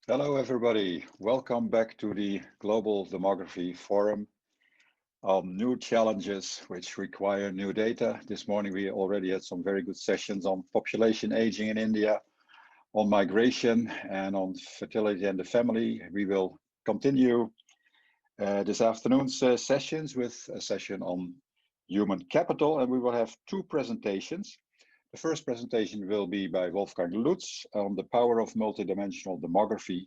Hello, everybody. Welcome back to the Global Demography Forum on new challenges which require new data. This morning, we already had some very good sessions on population aging in India, on migration, and on fertility and the family. We will continue this afternoon's sessions with a session on human capital, and we will have two presentations. The first presentation will be by Wolfgang Lutz on the power of multidimensional demography,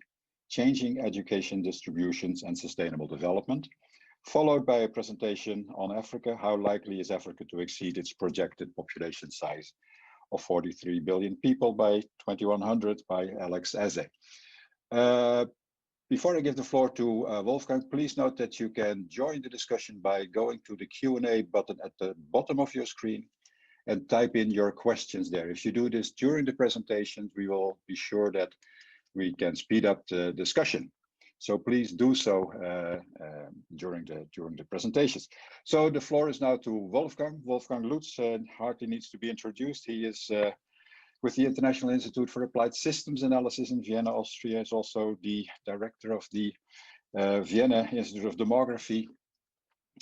changing education distributions and sustainable development, followed by a presentation on Africa, how likely is Africa to exceed its projected population size of 43 billion people by 2100 by Alex Ezeh. Before I give the floor to Wolfgang, please note that you can join the discussion by going to the Q&A button at the bottom of your screen and type in your questions there. If you do this during the presentation, we will be sure that we can speed up the discussion. So please do so during the presentations. So the floor is now to Wolfgang. Wolfgang Lutz hardly needs to be introduced. He is with the International Institute for Applied Systems Analysis in Vienna, Austria. He is also the director of the Vienna Institute of Demography,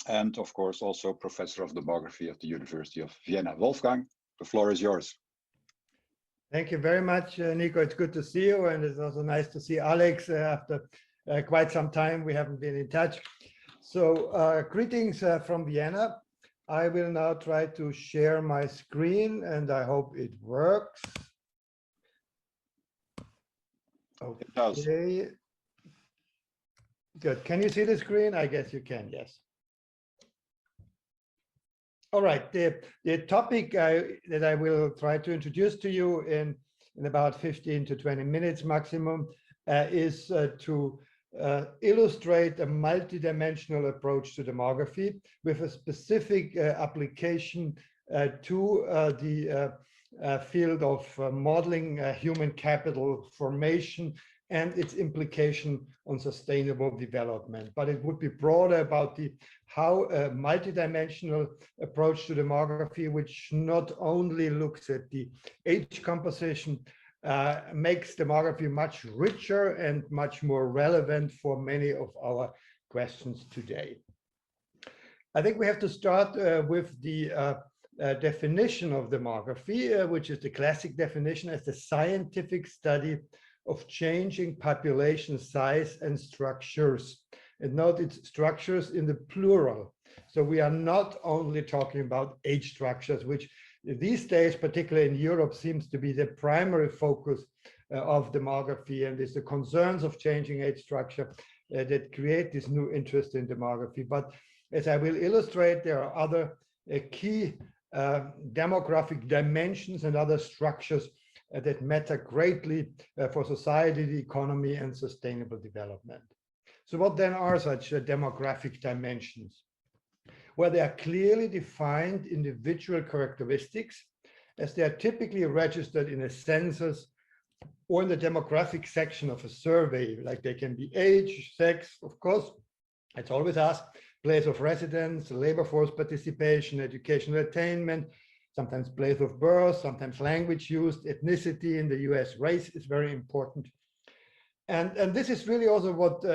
and of course also professor of demography at the University of Vienna. Wolfgang, the floor is yours. Thank you very much, Nico. It's good to see you, and it's also nice to see Alex after quite some time. We haven't been in touch. So greetings from Vienna. I will now try to share my screen, and I hope it works. Okay. It does. Good. Can you see the screen? I guess you can, yes. All right, the topic that I will try to introduce to you in about 15 to 20 minutes maximum is to illustrate a multidimensional approach to demography with a specific application to the field of modeling human capital formation and its implication on sustainable development. But it would be broader about how a multidimensional approach to demography, which not only looks at the age composition, makes demography much richer and much more relevant for many of our questions today. I think we have to start with the definition of demography, which is the classic definition as the scientific study of changing population size and structures. And note it's structures in the plural. So we are not only talking about age structures, which these days, particularly in Europe, seems to be the primary focus of demography, and it's the concerns of changing age structure that create this new interest in demography. But as I will illustrate, there are other key demographic dimensions and other structures that matter greatly for society, the economy, and sustainable development. So what then are such demographic dimensions? Well, they are clearly defined individual characteristics as they are typically registered in a census or in the demographic section of a survey, like they can be age, sex, of course, it's always asked, place of residence, labor force participation, educational attainment, sometimes place of birth, sometimes language used, ethnicity in the US, race is very important. And this is really also what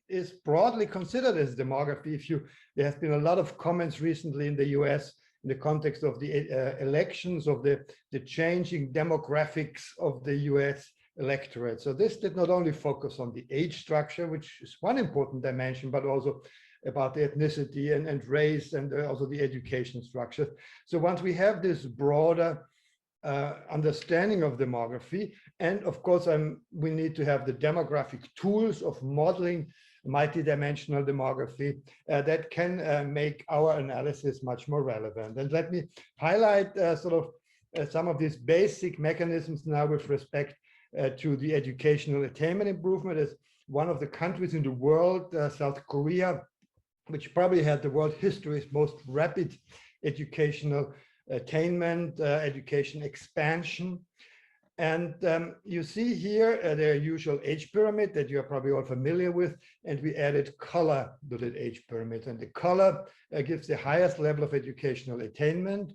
is broadly considered as demography. There has been a lot of comments recently in the US in the context of the elections, of the changing demographics of the US electorate. So this did not only focus on the age structure, which is one important dimension, but also about the ethnicity and race, and also the education structure. So once we have this broader understanding of demography, and of course we need to have the demographic tools of modeling multidimensional demography that can make our analysis much more relevant. And let me highlight some of these basic mechanisms now with respect to the educational attainment improvement. As one of the countries in the world, South Korea, which probably had the world history's most rapid educational attainment, education expansion. And you see here their usual age pyramid that you're probably all familiar with, and we added color to that age pyramid. And the color gives the highest level of educational attainment.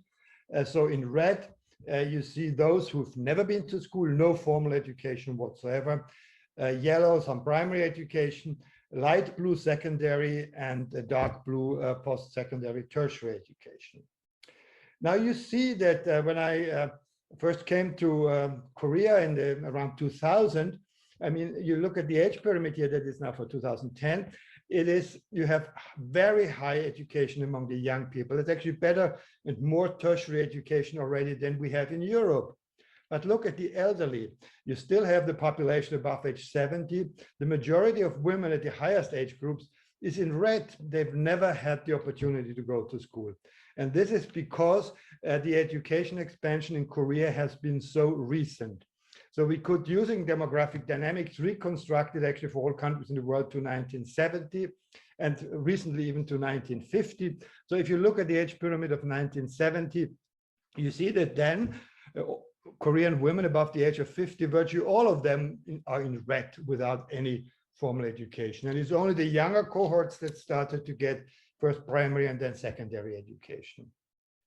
So in red, you see those who've never been to school, no formal education whatsoever. yellow, some primary education, light blue secondary, and dark blue post-secondary tertiary education. Now you see that when I first came to Korea in around 2000, I mean, you look at the age pyramid here, that is now for 2010, you have very high education among the young people. It's actually better and more tertiary education already than we have in Europe. But look at the elderly. You still have the population above age 70. The majority of women at the highest age groups is in red. They've never had the opportunity to go to school. And this is because the education expansion in Korea has been so recent. So we could, using demographic dynamics, reconstruct it actually for all countries in the world to 1970 and recently even to 1950. So if you look at the age pyramid of 1970, you see that then Korean women above the age of 50, virtually all of them are in red without any formal education. And it's only the younger cohorts that started to get first primary and then secondary education.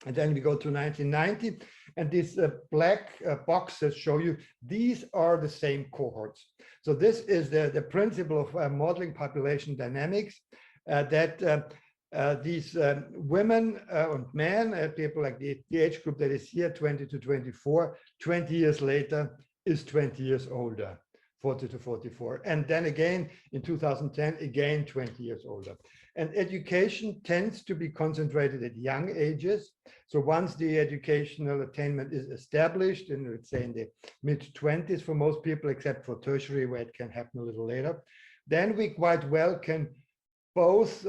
And then we go to 1990, and these black boxes show you these are the same cohorts. So this is the principle of modeling population dynamics, that these women and men, people like the age group that is here, 20 to 24, 20 years later is 20 years older, 40 to 44. And then again, in 2010, again, 20 years older. And education tends to be concentrated at young ages. So once the educational attainment is established, and let's say in the mid-20s for most people, except for tertiary, where it can happen a little later, then we quite well can both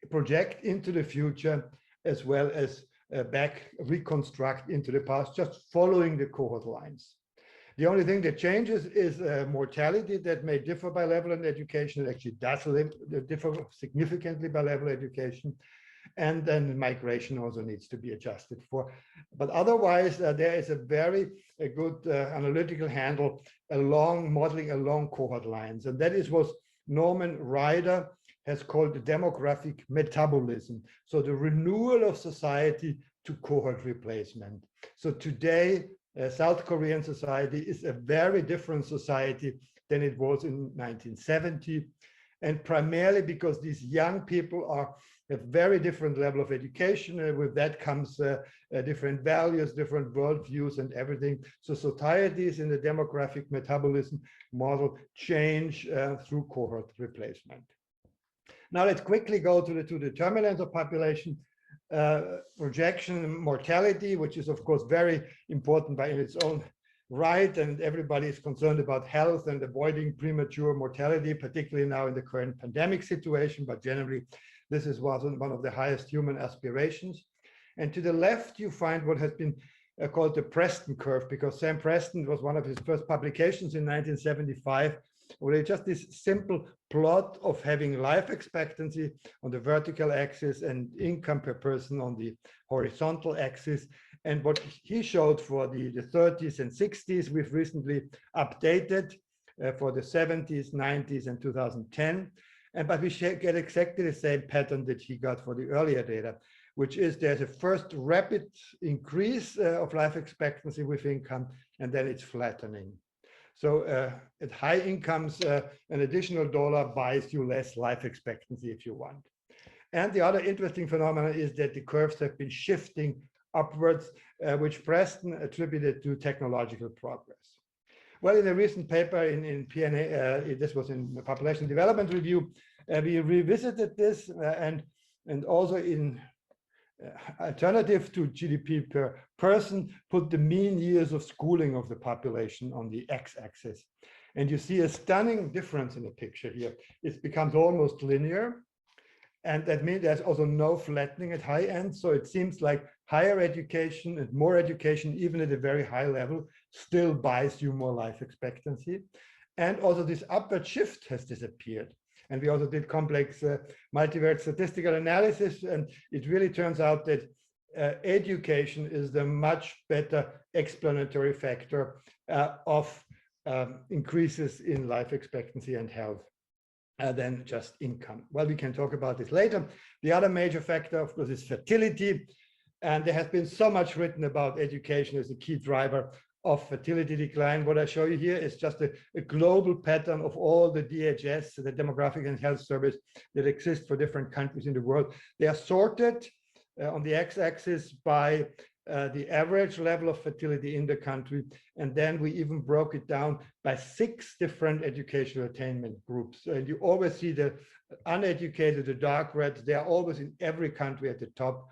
project into the future as well as reconstruct into the past, just following the cohort lines. The only thing that changes is mortality that may differ by level in education. It actually does differ significantly by level education. And then migration also needs to be adjusted for. But otherwise, there is a very good analytical handle along modeling along cohort lines. And that is what Norman Ryder has called the demographic metabolism. So the renewal of society to cohort replacement. So today, South Korean society is a very different society than it was in 1970, and primarily because these young people are a very different level of education. With that comes different values, different worldviews, and everything. So societies in the demographic metabolism model change through cohort replacement. Now let's quickly go to the two determinants of population. Rejection and mortality, which is of course very important by its own right, and everybody is concerned about health and avoiding premature mortality, particularly now in the current pandemic situation, but generally this is one of the highest human aspirations. And to the left you find what has been called the Preston curve, because Sam Preston was one of his first publications in 1975, where just this simple plot of having life expectancy on the vertical axis and income per person on the horizontal axis. And what he showed for the 30s and 60s, we've recently updated for the 70s, 90s, and 2010. But we get exactly the same pattern that he got for the earlier data, which is there's a first rapid increase of life expectancy with income, and then it's flattening. So at high incomes, an additional dollar buys you less life expectancy if you want. And the other interesting phenomenon is that the curves have been shifting upwards, which Preston attributed to technological progress. Well, in a recent paper in PNA, this was in the Population Development Review, we revisited this and also in alternative to GDP per person, put the mean years of schooling of the population on the x-axis. And you see a stunning difference in the picture here. It becomes almost linear. And that means there's also no flattening at high end. So it seems like higher education and more education, even at a very high level, still buys you more life expectancy. And also this upward shift has disappeared. And we also did complex multivariate statistical analysis, and it really turns out that education is the much better explanatory factor of increases in life expectancy and health than just income. Well, we can talk about this later. The other major factor, of course, is fertility. And there has been so much written about education as a key driver of fertility decline. What I show you here is just a global pattern of all the DHS, the Demographic and Health Service, that exist for different countries in the world. They are sorted on the x-axis by the average level of fertility in the country. And then we even broke it down by 6 different educational attainment groups. And you always see the uneducated, the dark red, they are always in every country at the top.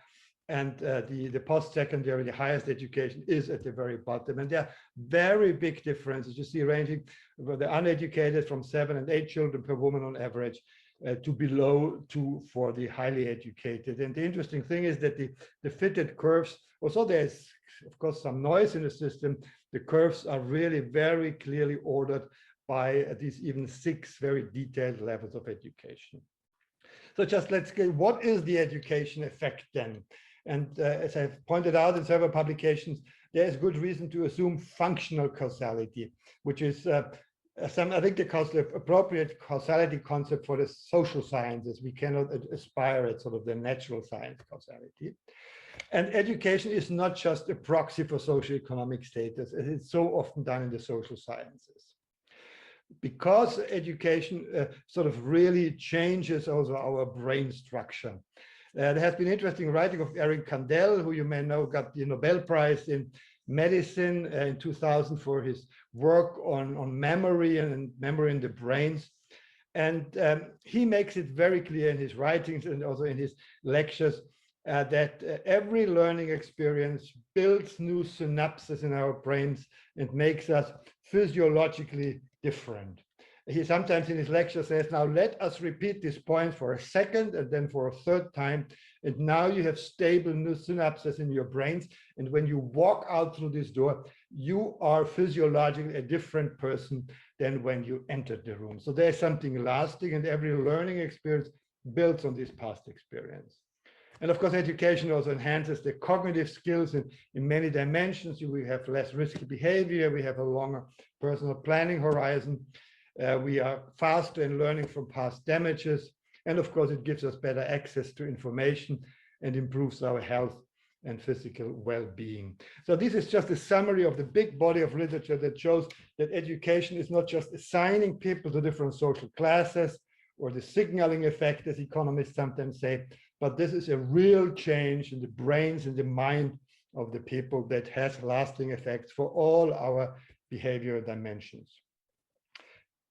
And the post-secondary, the highest education, is at the very bottom. And there are very big differences. You see ranging for the uneducated from 7 and 8 children per woman on average to below 2 for the highly educated. And the interesting thing is that the fitted curves, also there's of course some noise in the system, the curves are really very clearly ordered by these even 6 very detailed levels of education. So just let's get, what is the education effect then? And as I've pointed out in several publications, there is good reason to assume functional causality, which is I think they call the appropriate causality concept for the social sciences. We cannot aspire at sort of the natural science causality. And education is not just a proxy for socioeconomic status, as it's so often done in the social sciences. Because education sort of really changes also our brain structure. There has been interesting writing of Eric Kandel, who you may know got the Nobel Prize in medicine in 2000 for his work on memory and memory in the brains. And he makes it very clear in his writings and also in his lectures that every learning experience builds new synapses in our brains and makes us physiologically different. He sometimes in his lecture says, now let us repeat this point for a second and then for a third time. And now you have stable new synapses in your brains. And when you walk out through this door, you are physiologically a different person than when you entered the room. So there's something lasting, and every learning experience builds on this past experience. And of course, education also enhances the cognitive skills in many dimensions. We have less risky behavior. We have a longer personal planning horizon. We are faster in learning from past damages. And of course, it gives us better access to information and improves our health and physical well-being. So this is just a summary of the big body of literature that shows that education is not just assigning people to different social classes or the signaling effect, as economists sometimes say, but this is a real change in the brains and the mind of the people that has lasting effects for all our behavioral dimensions.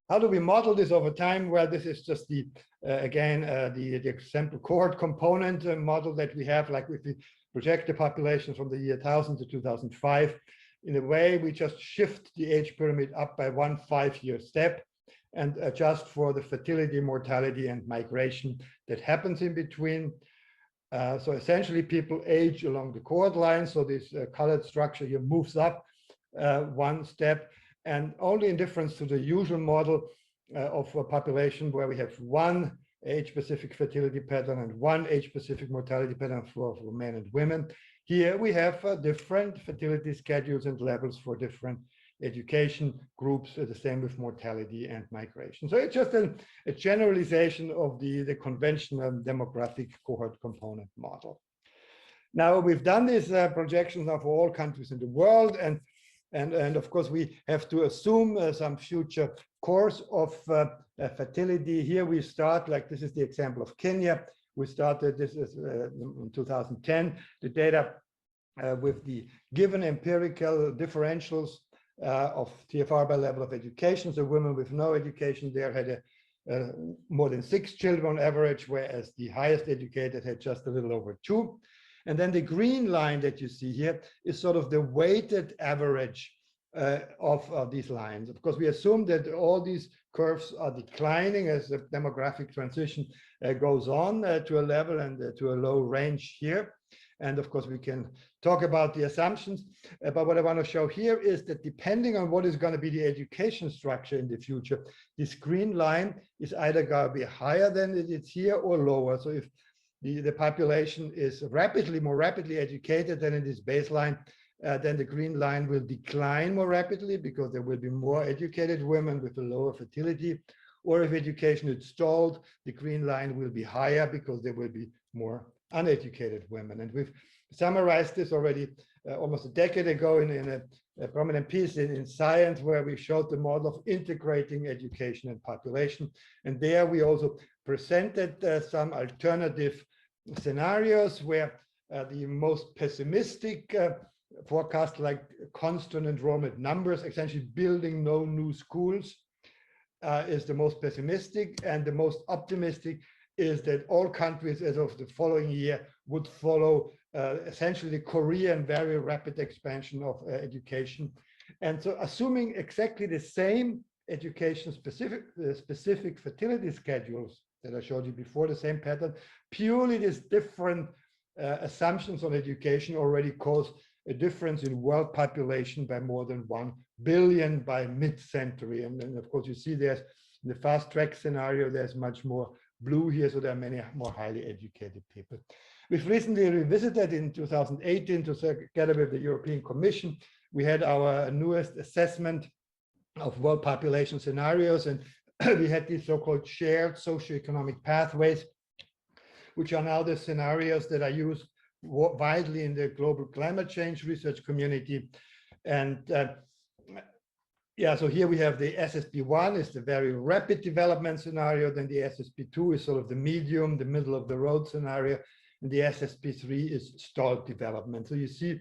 How do we model this over time? Well, this is just the, again, the example cohort component model that we have, like if we project the population from the year 1000 to 2005. In a way, we just shift the age pyramid up by 1 5-year step and adjust for the fertility, mortality, and migration that happens in between. So essentially, people age along the cohort line. So this colored structure here moves up 1 step. And only in difference to the usual model of a population where we have 1 age-specific fertility pattern and 1 age-specific mortality pattern for men and women. Here we have different fertility schedules and levels for different education groups, the same with mortality and migration. So it's just a generalization of the conventional demographic cohort component model. Now, we've done these projections now for all countries in the world, and of course, we have to assume some future course of fertility. Here we start, like this is the example of Kenya. We started, this is in 2010, the data with the given empirical differentials of TFR by level of education. So women with no education there had more than 6 children on average, whereas the highest educated had just a little over 2. And then the green line that you see here is sort of the weighted average of these lines. Of course, we assume that all these curves are declining as the demographic transition goes on to a level and to a low range here. And of course, we can talk about the assumptions. But what I want to show here is that depending on what is going to be the education structure in the future, this green line is either going to be higher than it is here or lower. So if the population is more rapidly educated than in this baseline, then the green line will decline more rapidly because there will be more educated women with a lower fertility. Or if education is stalled, the green line will be higher because there will be more uneducated women. And we've summarized this already almost a decade ago in a prominent piece in Science, where we showed the model of integrating education and population. And there we also presented some alternative scenarios where the most pessimistic forecast, like constant enrollment numbers, essentially building no new schools, is the most pessimistic, and the most optimistic is that all countries as of the following year would follow essentially the Korean very rapid expansion of education. And so assuming exactly the same education specific fertility schedules that I showed you before, the same pattern, purely these different assumptions on education already cause a difference in world population by more than 1 billion by mid-century. And then, of course, you see there's in the fast track scenario, there's much more blue here, so there are many more highly educated people. We've recently revisited in 2018 together with the European Commission. We had our newest assessment of world population scenarios, and we had these so-called shared socio-economic pathways, which are now the scenarios that are used widely in the global climate change research community. And yeah, so here we have the SSP1 is the very rapid development scenario, then the SSP2 is sort of the medium, the middle of the road scenario, and the SSP3 is stalled development. So you see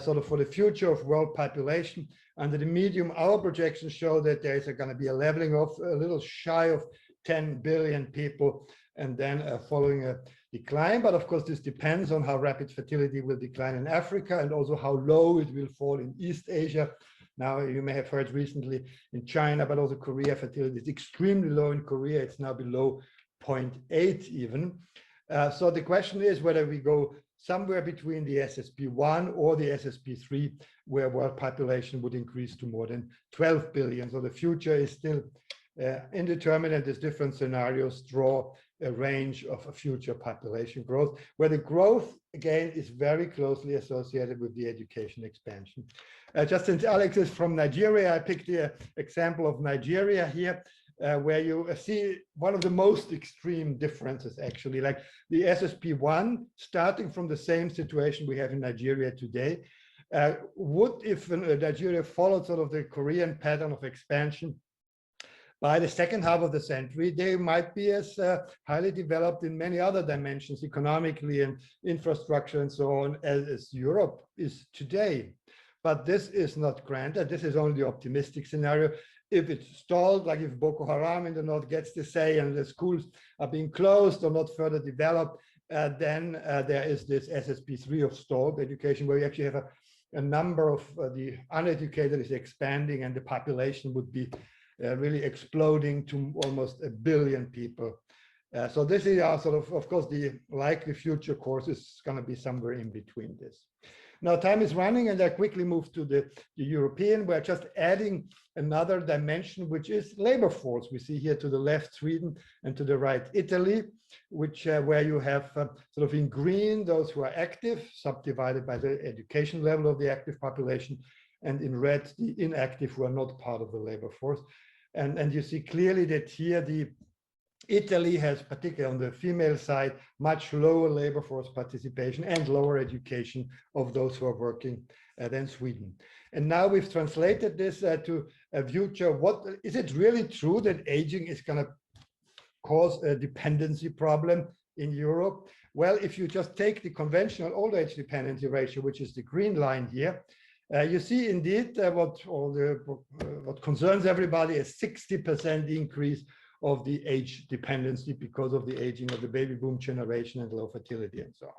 sort of for the future of world population, under the medium, our projections show that there is going to be a leveling off a little shy of 10 billion people, and then following a decline. But of course, this depends on how rapid fertility will decline in Africa and also how low it will fall in East Asia. Now, you may have heard recently in China, but also Korea, fertility is extremely low in Korea. It's now below 0.8 even. So the question is whether we go somewhere between the SSP1 or the SSP3, where world population would increase to more than 12 billion. So the future is still indeterminate, as different scenarios draw a range of a future population growth, where the growth, again, is very closely associated with the education expansion. Just since Alex is from Nigeria, I picked the example of Nigeria here, where you see one of the most extreme differences, actually, like the SSP1, starting from the same situation we have in Nigeria today, would, if Nigeria followed sort of the Korean pattern of expansion, by the second half of the century, they might be as highly developed in many other dimensions, economically and infrastructure and so on, as Europe is today. But this is not granted. This is only the optimistic scenario. If it's stalled, like if Boko Haram in the north gets the say and the schools are being closed or not further developed, then there is this SSP3 of stalled education, where you actually have a number of the uneducated is expanding, and the population would be really exploding to almost 1 billion people. So this is our sort of course, the likely future course is going to be somewhere in between this. Now, time is running, and I quickly move to the European. We're just adding another dimension, which is labor force. We see here to the left Sweden and to the right Italy, which where you have sort of in green those who are active, subdivided by the education level of the active population, and in red the inactive who are not part of the labor force. And you see clearly that here Italy has, particularly on the female side, much lower labor force participation and lower education of those who are working than Sweden. And now we've translated this to a future. What is it really true that aging is going to cause a dependency problem in Europe? Well, if you just take the conventional old age dependency ratio, which is the green line here, you see indeed what concerns everybody is 60% increase of the age dependency because of the aging of the baby boom generation and low fertility and so on.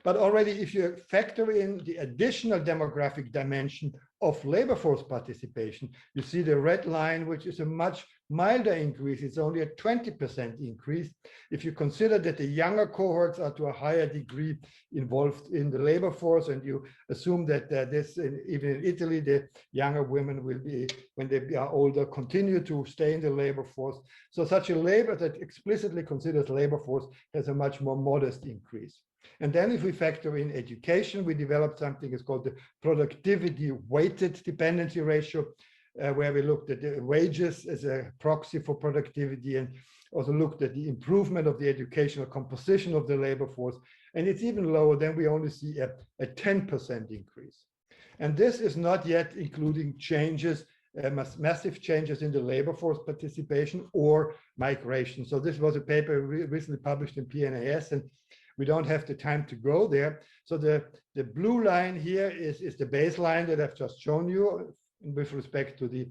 But already, if you factor in the additional demographic dimension of labor force participation, you see the red line, which is a much milder increase. It's only a 20% increase. If you consider that the younger cohorts are to a higher degree involved in the labor force, and you assume that even in Italy, the younger women will be, when they are older, continue to stay in the labor force. So such a labor that explicitly considers labor force has a much more modest increase. And then if we factor in education, we developed something that's called the productivity weighted dependency ratio, where we looked at the wages as a proxy for productivity and also looked at the improvement of the educational composition of the labor force. And it's even lower, then we only see a 10% increase. And this is not yet including changes, massive changes in the labor force participation or migration. So this was a paper recently published in PNAS, and we don't have the time to go there. So the blue line here is the baseline that I've just shown you with respect to the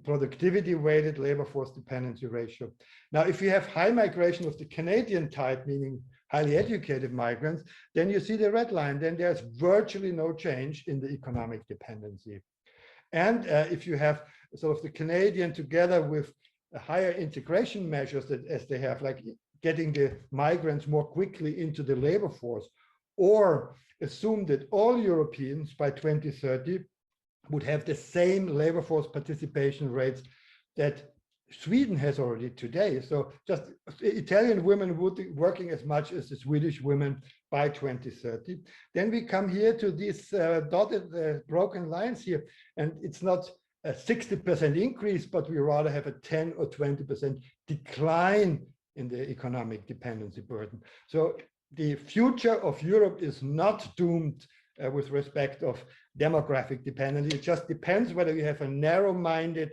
productivity weighted labor force dependency ratio. Now, if you have high migration of the Canadian type, meaning highly educated migrants, then you see the red line, then there's virtually no change in the economic dependency. And if you have sort of the Canadian together with higher integration measures that as they have, like getting the migrants more quickly into the labor force, or assume that all Europeans by 2030 would have the same labor force participation rates that Sweden has already today. So just Italian women would be working as much as the Swedish women by 2030. Then we come here to these dotted broken lines here, and it's not a 60% increase, but we rather have a 10 or 20% decline in the economic dependency burden. So the future of Europe is not doomed with respect of demographic dependency. It just depends whether you have a narrow-minded,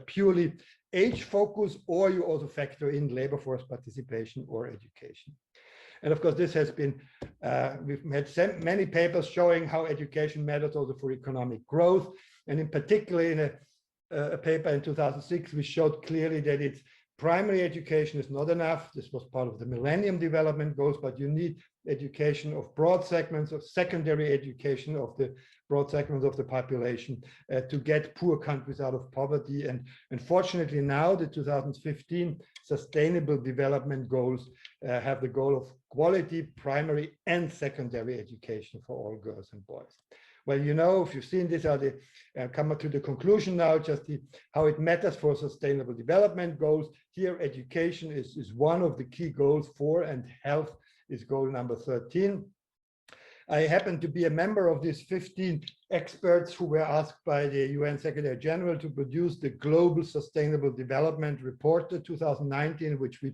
purely age focus, or you also factor in labor force participation or education. And of course, this has been, we've had many papers showing how education matters also for economic growth. And in particular, in a paper in 2006, we showed clearly that it's primary education is not enough. This was part of the Millennium Development Goals, but you need education of broad segments, of secondary education of the broad segments of the population to get poor countries out of poverty. And unfortunately now the 2015 Sustainable Development Goals have the goal of quality primary and secondary education for all girls and boys. Well, you know, if you've seen this, are the come to the conclusion now, just how it matters for Sustainable Development Goals. Here, education is one of the key goals for, and health is goal number 13. I happen to be a member of these 15 experts who were asked by the UN Secretary General to produce the Global Sustainable Development Report 2019, which we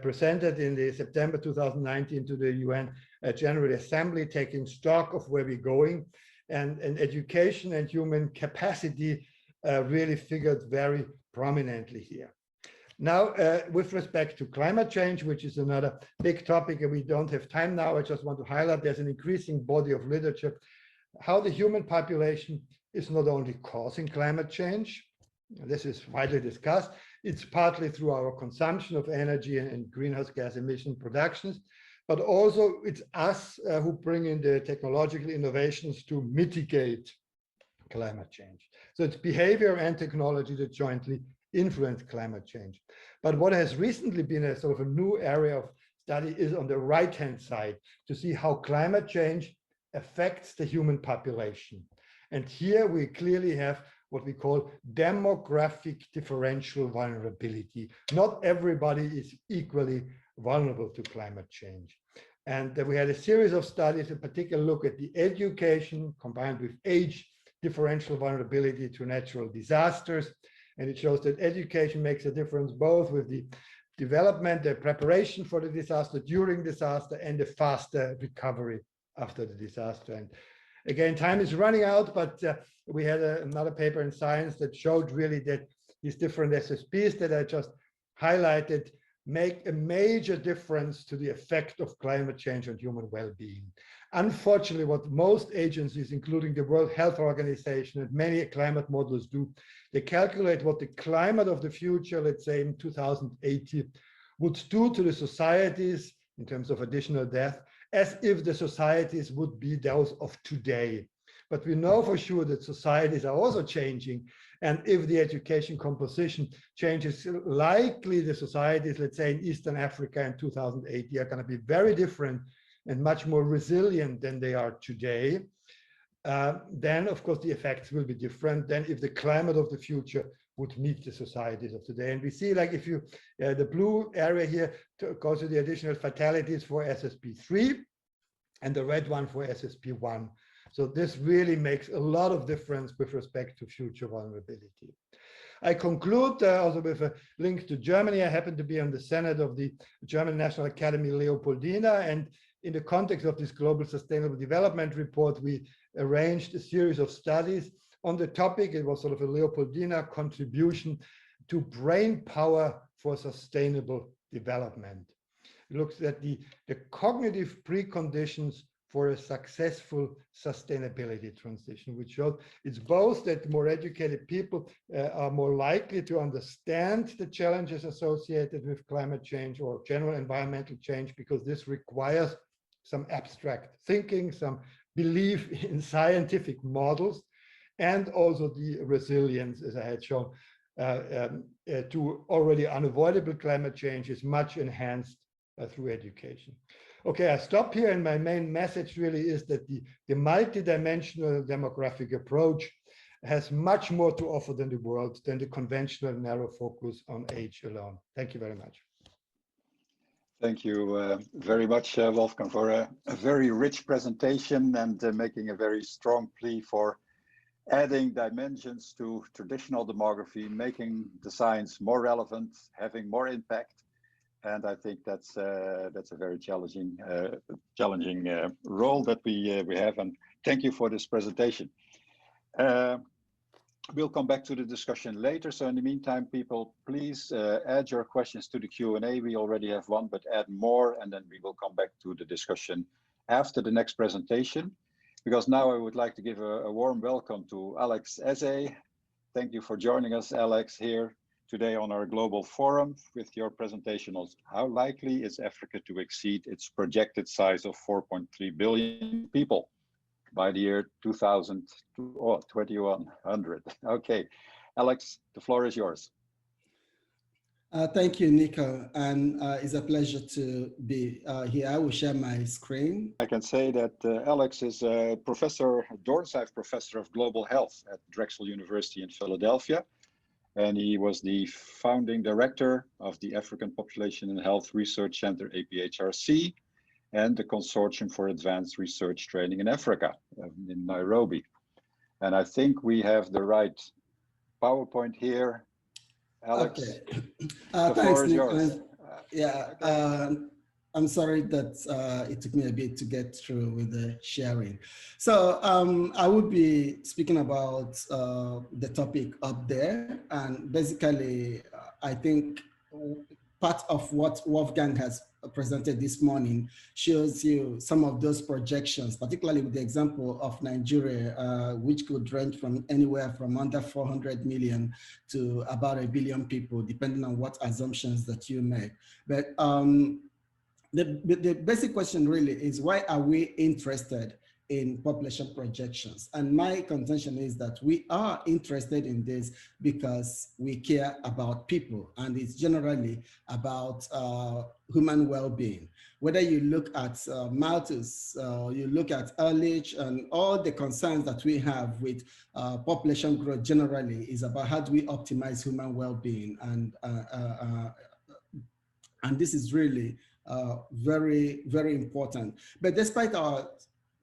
presented in the September 2019 to the UN General Assembly, taking stock of where we're going. And education and human capacity really figured very prominently here. Now, with respect to climate change, which is another big topic, and we don't have time now, I just want to highlight there's an increasing body of literature, how the human population is not only causing climate change, this is widely discussed, it's partly through our consumption of energy and greenhouse gas emission productions, but also it's us who bring in the technological innovations to mitigate climate change. So it's behavior and technology that jointly influence climate change. But what has recently been a sort of a new area of study is on the right-hand side to see how climate change affects the human population. And here we clearly have what we call demographic differential vulnerability. Not everybody is equally vulnerable to climate change. And we had a series of studies, in particular look at the education combined with age differential vulnerability to natural disasters. And it shows that education makes a difference both with the development, the preparation for the disaster, during disaster, and the faster recovery after the disaster. And again, time is running out, but we had another paper in Science that showed really that these different SSPs that I just highlighted make a major difference to the effect of climate change on human well-being. Unfortunately, what most agencies, including the World Health Organization and many climate models do, they calculate what the climate of the future, let's say in 2080, would do to the societies in terms of additional death, as if the societies would be those of today. But we know for sure that societies are also changing. And if the education composition changes, likely the societies, let's say in Eastern Africa in 2080, are going to be very different and much more resilient than they are today. Then, of course, the effects will be different than if the climate of the future would meet the societies of today. And we see, like, if you, the blue area here goes to the additional fatalities for SSP3 and the red one for SSP1. So this really makes a lot of difference with respect to future vulnerability. I conclude also with a link to Germany. I happen to be on the Senate of the German National Academy Leopoldina, and in the context of this Global Sustainable Development Report, we arranged a series of studies on the topic. It was sort of a Leopoldina contribution to brain power for sustainable development. It looks at the cognitive preconditions for a successful sustainability transition, which shows it's both that more educated people are more likely to understand the challenges associated with climate change or general environmental change, because this requires some abstract thinking, some belief in scientific models, and also the resilience, as I had shown, to already unavoidable climate change is much enhanced through education. Okay, I stop here, and my main message really is that the multidimensional demographic approach has much more to offer than the conventional narrow focus on age alone. Thank you very much. Thank you very much, Wolfgang, for a very rich presentation and making a very strong plea for adding dimensions to traditional demography, making the science more relevant, having more impact. And I think that's a very challenging role that we have. And thank you for this presentation. We'll come back to the discussion later. So in the meantime, people, please add your questions to the Q&A. We already have one, but add more, and then we will come back to the discussion after the next presentation. Because now I would like to give a warm welcome to Alex Ezeh. Thank you for joining us, Alex, here today on our global forum with your presentation on how likely is Africa to exceed its projected size of 4.3 billion people by the year 2100. Okay, Alex, the floor is yours. Thank you, Nico, and it's a pleasure to be here. I will share my screen. I can say that Alex is a professor, Dornsife professor of global health at Drexel University in Philadelphia. And he was the founding director of the African Population and Health Research Center, APHRC, and the Consortium for Advanced Research Training in Africa in Nairobi. And I think we have the right PowerPoint here. Alex, okay. The floor is yours. I'm sorry that it took me a bit to get through with the sharing. So I would be speaking about the topic up there. And basically, I think part of what Wolfgang has presented this morning shows you some of those projections, particularly with the example of Nigeria, which could range from anywhere from under 400 million to about 1 billion people, depending on what assumptions that you make. But the basic question really is, why are we interested in population projections? And my contention is that we are interested in this because we care about people, and it's generally about human well-being. Whether you look at Malthus, you look at Ehrlich, and all the concerns that we have with population growth generally is about how do we optimize human well-being, and this is really very, very important. But despite our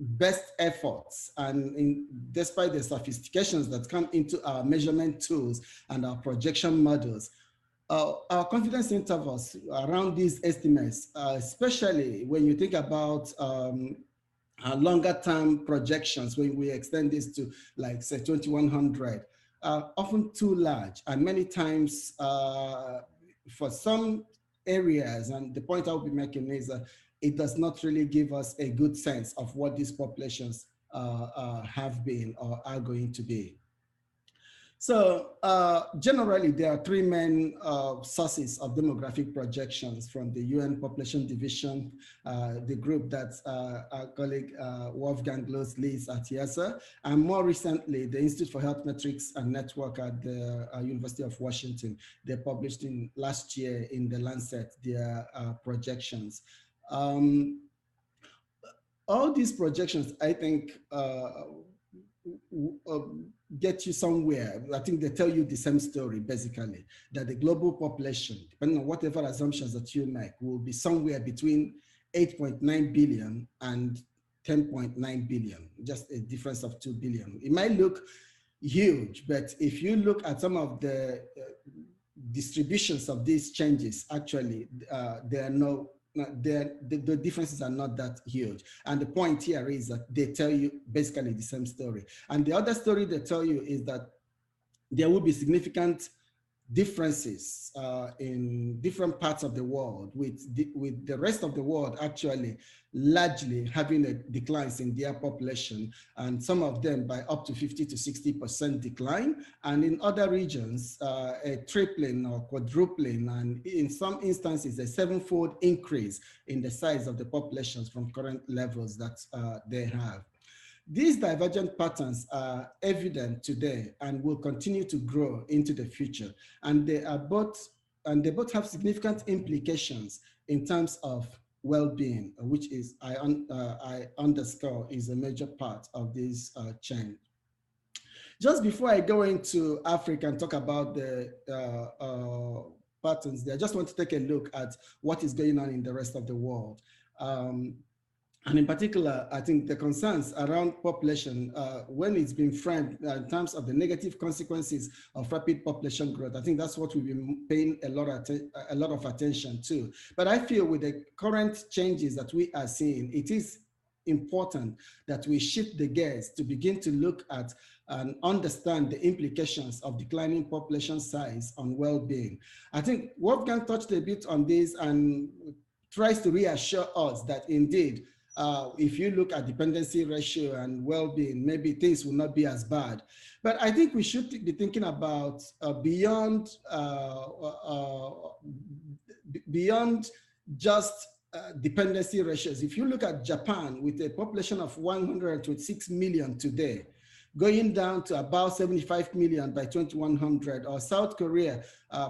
best efforts and despite the sophistications that come into our measurement tools and our projection models, our confidence intervals around these estimates, especially when you think about longer term projections, when we extend this to, like, say, 2100, are often too large, and many times for some areas, and the point I'll be making is that it does not really give us a good sense of what these populations have been or are going to be. So generally, there are three main sources of demographic projections from the UN Population Division, the group that our colleague Wolfgang leads at IIASA, and more recently, the Institute for Health Metrics and Network at the University of Washington. They published in last year in the Lancet their projections. All these projections, I think, get you somewhere. I think they tell you the same story, basically, that the global population, depending on whatever assumptions that you make, will be somewhere between 8.9 billion and 10.9 billion, just a difference of 2 billion. It might look huge, but if you look at some of the distributions of these changes, actually, there are no the differences are not that huge. And the point here is that they tell you basically the same story. And the other story they tell you is that there will be significant differences in different parts of the world, with the rest of the world actually largely having a declines in their population, and some of them by up to 50 to 60% decline, and in other regions a tripling or quadrupling, and in some instances a 7-fold increase in the size of the populations from current levels that they have. These divergent patterns are evident today and will continue to grow into the future. And they both have significant implications in terms of well-being, which is, I underscore, is a major part of this change. Just before I go into Africa and talk about the patterns there, I just want to take a look at what is going on in the rest of the world. And in particular, I think the concerns around population, when it's been framed in terms of the negative consequences of rapid population growth, I think that's what we've been paying a lot of attention to. But I feel with the current changes that we are seeing, it is important that we shift the gears to begin to look at and understand the implications of declining population size on well-being. I think Wolfgang touched a bit on this and tries to reassure us that indeed, if you look at dependency ratio and well-being, maybe things will not be as bad. But I think we should be thinking about beyond just dependency ratios. If you look at Japan with a population of 126 million today, going down to about 75 million by 2100, or South Korea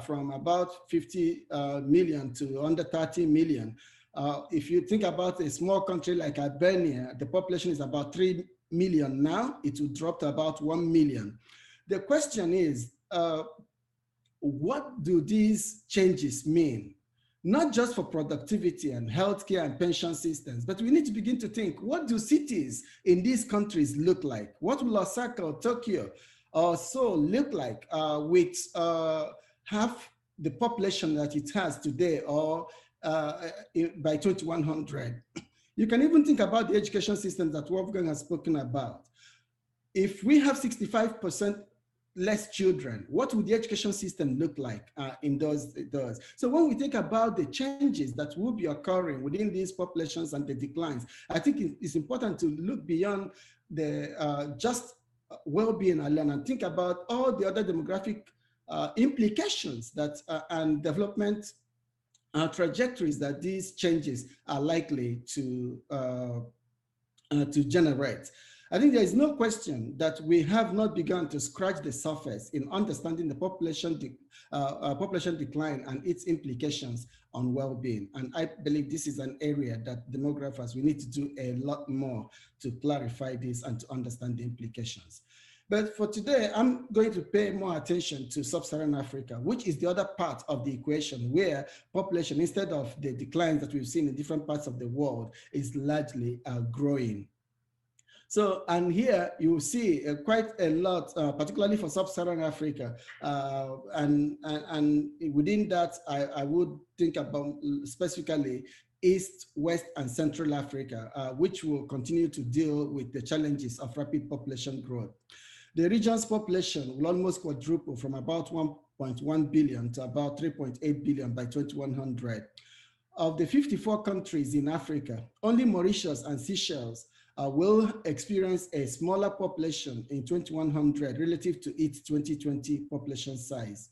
from about 50 million to under 30 million. If you think about a small country like Albania, the population is about 3 million now. It will drop to about 1 million. The question is, what do these changes mean? Not just for productivity and healthcare and pension systems, but we need to begin to think, what do cities in these countries look like? What will Osaka or Tokyo or Seoul look like with half the population that it has today, or by 2100. You can even think about the education system that Wolfgang has spoken about. If we have 65% less children, what would the education system look like in those? So when we think about the changes that will be occurring within these populations and the declines, I think it's important to look beyond the just well-being alone and think about all the other demographic implications that and development trajectories that these changes are likely to generate. I think there is no question that we have not begun to scratch the surface in understanding the population decline and its implications on well-being. And I believe this is an area that demographers, we need to do a lot more to clarify this and to understand the implications. But for today, I'm going to pay more attention to Sub-Saharan Africa, which is the other part of the equation where population, instead of the declines that we've seen in different parts of the world, is largely growing. So, and here you will see quite a lot, particularly for Sub-Saharan Africa. And within that, I would think about specifically East, West, and Central Africa, which will continue to deal with the challenges of rapid population growth. The region's population will almost quadruple from about 1.1 billion to about 3.8 billion by 2100. Of the 54 countries in Africa, only Mauritius and Seychelles will experience a smaller population in 2100 relative to its 2020 population size.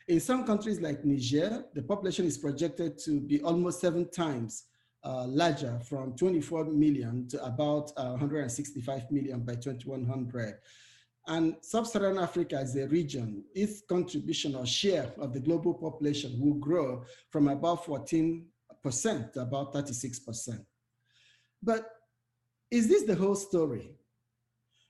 In some countries like Niger, the population is projected to be almost 7 times larger, from 24 million to about 165 million by 2100. And Sub-Saharan Africa as a region, its contribution or share of the global population will grow from about 14% to about 36%. But is this the whole story?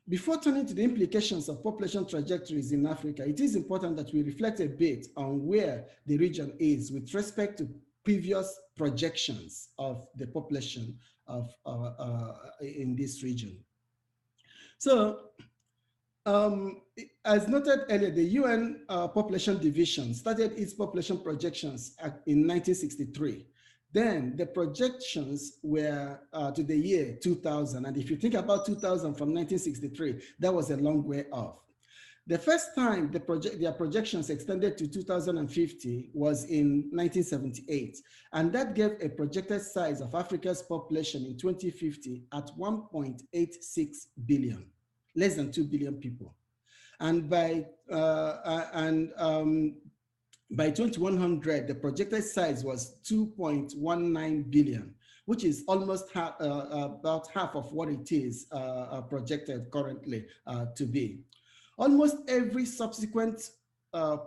Before turning to the implications of population trajectories in Africa, it is important that we reflect a bit on where the region is with respect to previous projections of the population of in this region. So, as noted earlier, the UN Population Division started its population projections in 1963. Then the projections were to the year 2000. And if you think about 2000 from 1963, that was a long way off. The first time their projections extended to 2050 was in 1978. And that gave a projected size of Africa's population in 2050 at 1.86 billion, less than 2 billion people. And by 2100, the projected size was 2.19 billion, which is almost about half of what it is projected currently to be. Almost every subsequent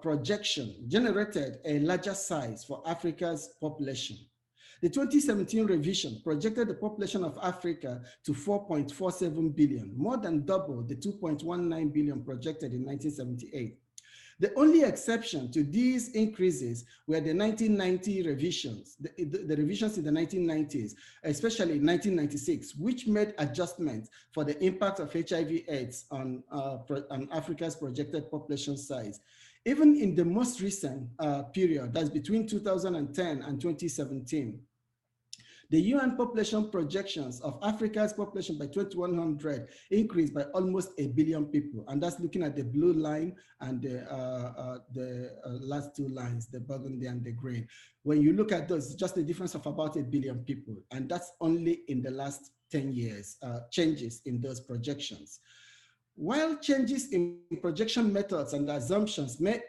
projection generated a larger size for Africa's population. The 2017 revision projected the population of Africa to 4.47 billion, more than double the 2.19 billion projected in 1978. The only exception to these increases were the 1990 revisions, the revisions in the 1990s, especially in 1996, which made adjustments for the impact of HIV/AIDS on Africa's projected population size. Even in the most recent period, that's between 2010 and 2017, the UN population projections of Africa's population by 2100 increased by almost 1 billion people. And that's looking at the blue line and the last two lines, the burgundy and the green. When you look at those, it's just a difference of about 1 billion people. And that's only in the last 10 years, changes in those projections. While changes in projection methods and assumptions may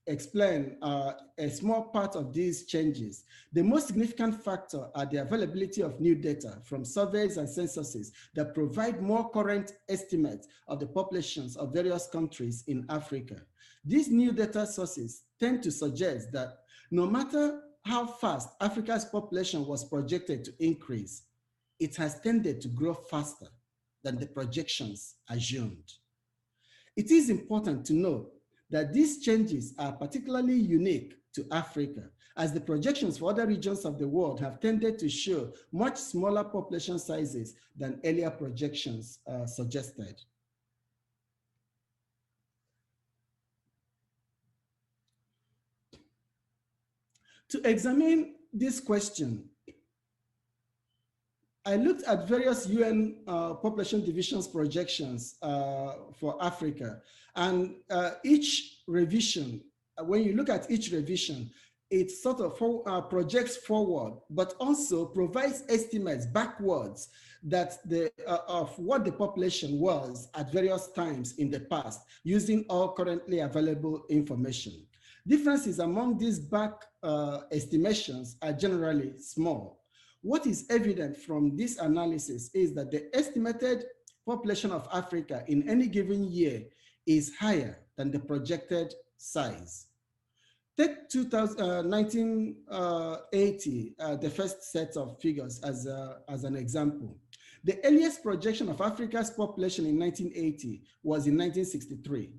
explain a small part of these changes, the most significant factor are the availability of new data from surveys and censuses that provide more current estimates of the populations of various countries in Africa. These new data sources tend to suggest that no matter how fast Africa's population was projected to increase, it has tended to grow faster than the projections assumed. It is important to note that these changes are particularly unique to Africa, as the projections for other regions of the world have tended to show much smaller population sizes than earlier projections suggested. To examine this question, I looked at various UN population divisions projections for Africa, and each revision, when you look at each revision, it sort of projects forward, but also provides estimates backwards that of what the population was at various times in the past, using all currently available information. Differences among these back estimations are generally small. What is evident from this analysis is that the estimated population of Africa in any given year is higher than the projected size. Take 1980, the first set of figures as an example. The earliest projection of Africa's population in 1980 was in 1963,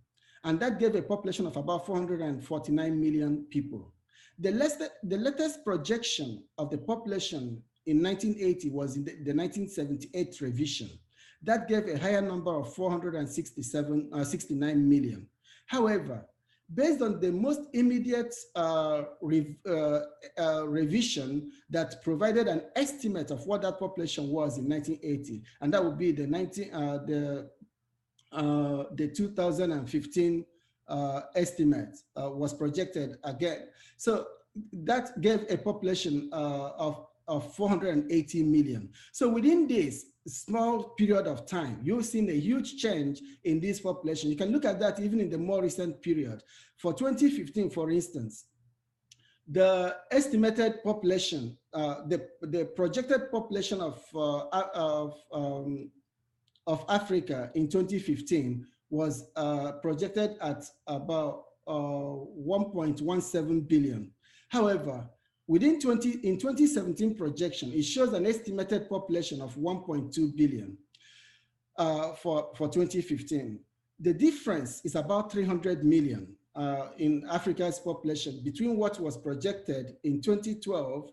and that gave a population of about 449 million people. The latest projection of the population in 1980 was in the 1978 revision. That gave a higher number of 469 million. However, based on the most immediate revision that provided an estimate of what that population was in 1980, and that would be the 2015 estimate was projected again. So that gave a population of 480 million. So within this small period of time, you've seen a huge change in this population. You can look at that even in the more recent period. For 2015, for instance, the estimated population, the projected population of Africa in 2015 was projected at about 1.17 billion. However, in 2017 projection, it shows an estimated population of 1.2 billion for 2015. The difference is about 300 million in Africa's population between what was projected in 2012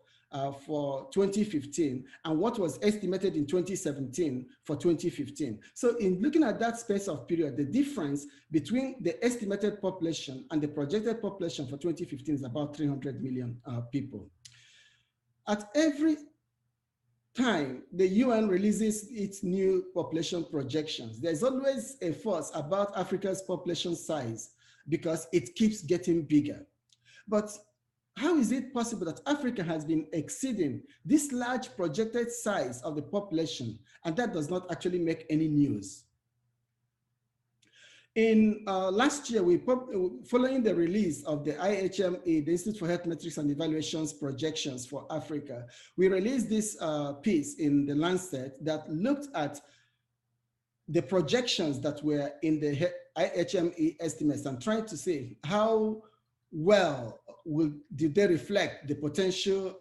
for 2015 and what was estimated in 2017 for 2015. So in looking at that space of period, the difference between the estimated population and the projected population for 2015 is about 300 million people. at every time the UN releases its new population projections, there's always a fuss about Africa's population size because it keeps getting bigger. But how is it possible that Africa has been exceeding this large projected size of the population, and that does not actually make any news? In last year, following the release of the IHME, the Institute for Health Metrics and Evaluations projections for Africa, we released this piece in the Lancet that looked at the projections that were in the IHME estimates and trying to see how well did they reflect the potential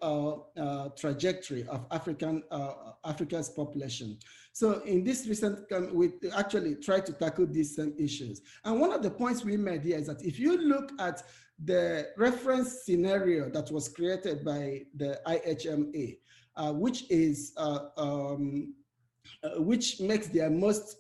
trajectory of Africa's population. So in this recent, we actually tried to tackle these same issues. And one of the points we made here is that if you look at the reference scenario that was created by the IHME, which makes their most,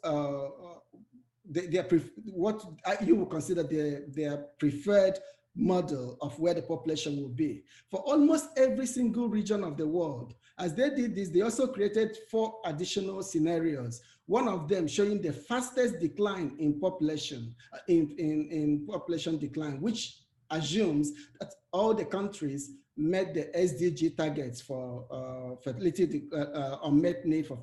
what you would consider their preferred model of where the population will be. For almost every single region of the world, as they did this, they also created 4 additional scenarios. One of them showing the fastest decline in population, in population decline, which assumes that all the countries met the SDG targets for fertility, unmet need for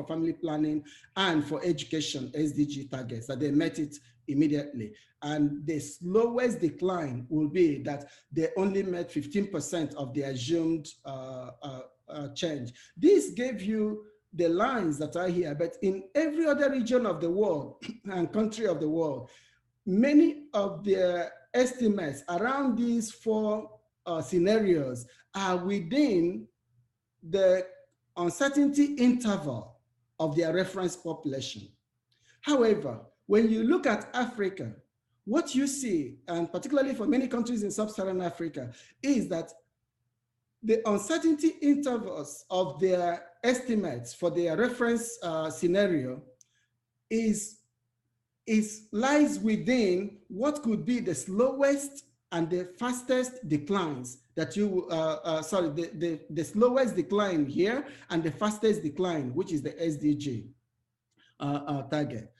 family planning, and for education SDG targets, that they met it immediately. And the slowest decline will be that they only met 15% of the assumed change. This gave you the lines that are here, but in every other region of the world and country of the world, many of their estimates around these 4 scenarios are within the uncertainty interval of their reference population. However, when you look at Africa, what you see, and particularly for many countries in Sub-Saharan Africa, is that the uncertainty intervals of their estimates for their reference scenario lies within what could be the slowest and the fastest declines that you, the slowest decline here and the fastest decline, which is the SDG target.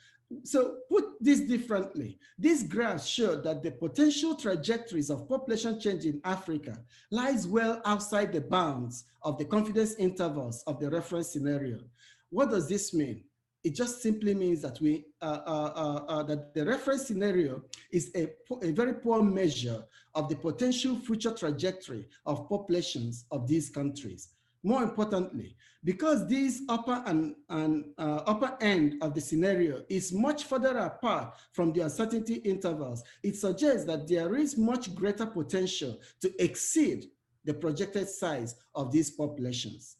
So put this differently, these graphs show that the potential trajectories of population change in Africa lies well outside the bounds of the confidence intervals of the reference scenario. What does this mean? It just simply means that that the reference scenario is a very poor measure of the potential future trajectory of populations of these countries. More importantly, because this upper end of the scenario is much further apart from the uncertainty intervals, it suggests that there is much greater potential to exceed the projected size of these populations.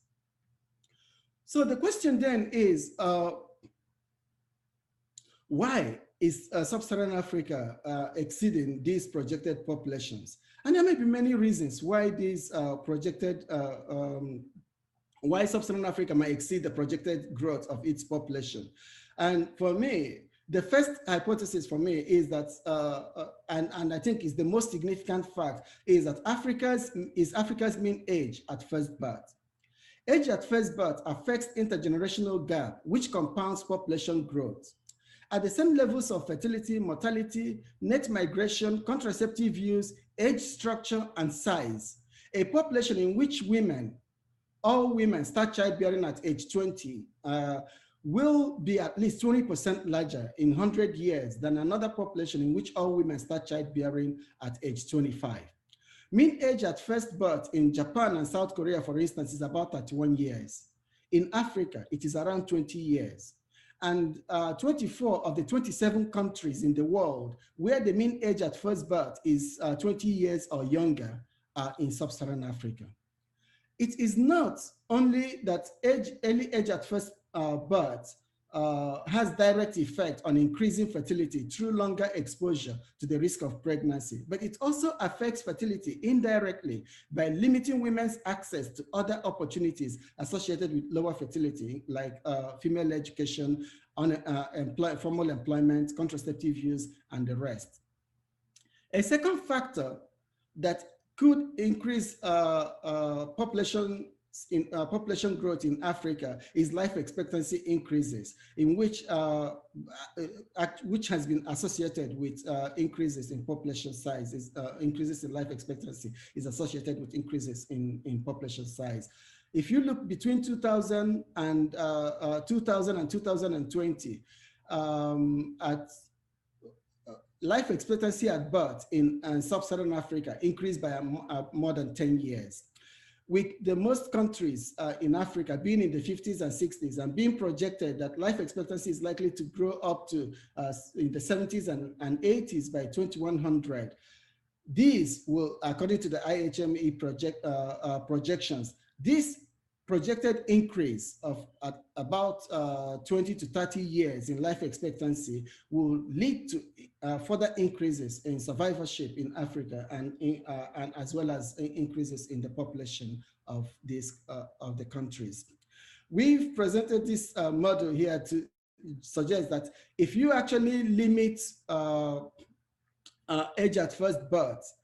So the question then is, why is Sub-Saharan Africa exceeding these projected populations? And there may be many reasons why these why Sub-Saharan Africa might exceed the projected growth of its population. And for me, the first hypothesis for me is that, and I think is the most significant fact, is that Africa's mean age at first birth. Age at first birth affects intergenerational gap, which compounds population growth. At the same levels of fertility, mortality, net migration, contraceptive use, age structure, and size, a population in which all women start childbearing at age 20 will be at least 20% larger in 100 years than another population in which all women start childbearing at age 25. Mean age at first birth in Japan and South Korea, for instance, is about 31 years. In Africa, it is around 20 years. And 24 of the 27 countries in the world where the mean age at first birth is 20 years or younger are in Sub-Saharan Africa. It is not only that early age at first birth has direct effect on increasing fertility through longer exposure to the risk of pregnancy, but it also affects fertility indirectly by limiting women's access to other opportunities associated with lower fertility, like female education, formal employment, contraceptive use, and the rest. A second factor that could increase population growth in Africa is life expectancy increases, in which has been associated with increases in population size. Increases in life expectancy is associated with increases in population size. If you look between 2000 and 2020, at life expectancy at birth in Sub-Saharan Africa increased by more than 10 years. With the most countries in Africa being in the 50s and 60s and being projected that life expectancy is likely to grow up to in the 70s and 80s by 2100. These will, according to the IHME projections, this projected increase of about 20 to 30 years in life expectancy will lead to further increases in survivorship in Africa and as well as increases in the population of these of the countries. We've presented this model here to suggest that if you actually limit age at first birth,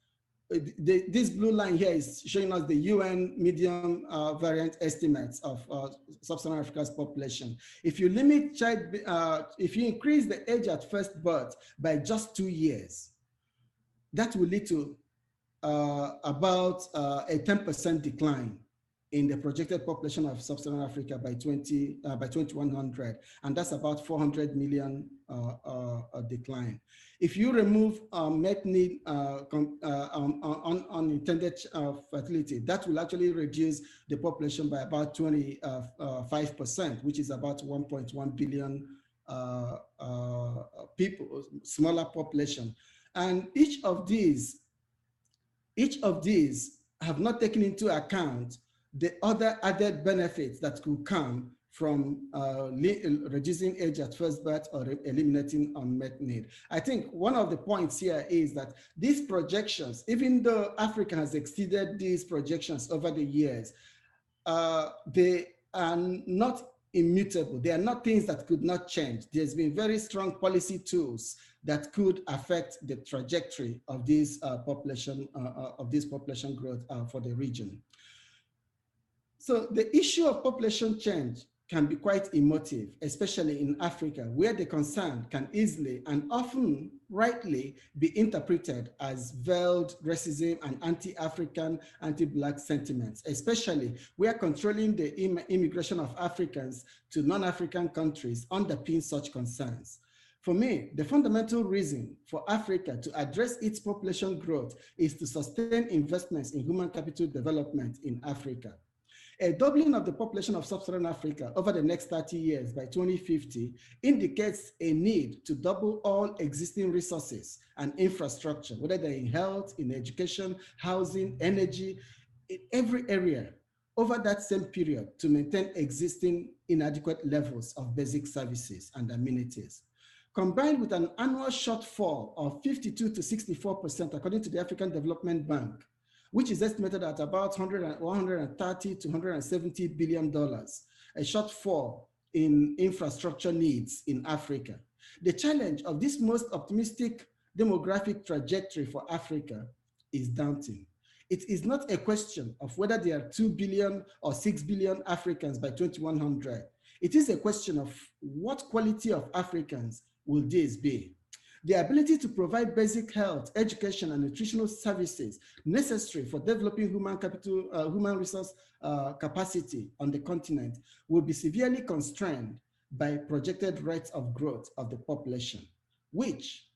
this blue line here is showing us the UN medium variant estimates of Sub-Saharan Africa's population. If you limit if you increase the age at first birth by just 2 years, that will lead to about a 10% decline in the projected population of Sub-Saharan Africa by 2100, and that's about 400 million decline. If you remove met need unintended fertility, that will actually reduce the population by about 25%, which is about 1.1 billion people, smaller population. And each of these have not taken into account the other added benefits that could come from reducing age at first birth or eliminating unmet need. I think one of the points here is that these projections, even though Africa has exceeded these projections over the years, they are not immutable. They are not things that could not change. There's been very strong policy tools that could affect the trajectory of this population growth for the region. So the issue of population change can be quite emotive, especially in Africa, where the concern can easily and often rightly be interpreted as veiled racism and anti-African, anti-Black sentiments, especially where controlling the immigration of Africans to non-African countries underpins such concerns. For me, the fundamental reason for Africa to address its population growth is to sustain investments in human capital development in Africa. A doubling of the population of Sub-Saharan Africa over the next 30 years by 2050 indicates a need to double all existing resources and infrastructure, whether they're in health, in education, housing, energy, in every area over that same period to maintain existing inadequate levels of basic services and amenities. Combined with an annual shortfall of 52 to 64% according to the African Development Bank, which is estimated at about $130 to $170 billion, a shortfall in infrastructure needs in Africa. The challenge of this most optimistic demographic trajectory for Africa is daunting. It is not a question of whether there are 2 billion or 6 billion Africans by 2100. It is a question of what quality of Africans will these be. The ability to provide basic health, education, and nutritional services necessary for developing human capital, human resource capacity on the continent will be severely constrained by projected rates of growth of the population, which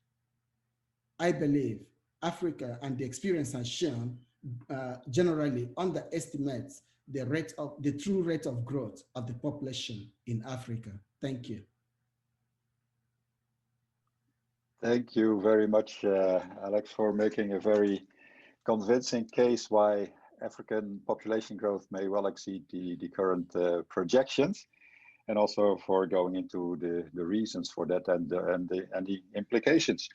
I believe Africa and the experience has shown generally underestimates the true rate of growth of the population in Africa. Thank you. Thank you very much, Alex, for making a very convincing case why African population growth may well exceed the current projections, and also for going into the reasons for that and the implications.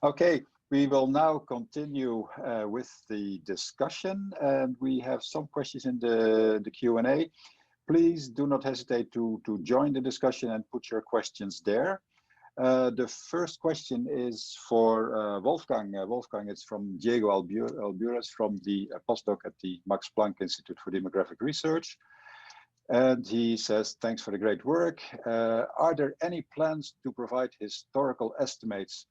Okay, we will now continue with the discussion, and we have some questions in the Q&A. Please do not hesitate to join the discussion and put your questions there. The first question is for Wolfgang. Wolfgang, it's from Diego Alburas from the postdoc at the Max Planck Institute for Demographic Research. And he says, thanks for the great work. Are there any plans to provide historical estimates,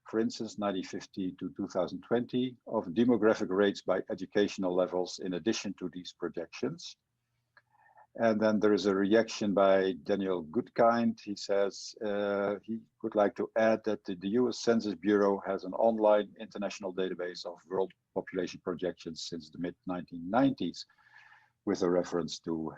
for instance, 1950 to 2020, of demographic rates by educational levels in addition to these projections? And then there is a reaction by Daniel Goodkind. He says he would like to add that the US Census Bureau has an online international database of world population projections since the mid-1990s, with a reference to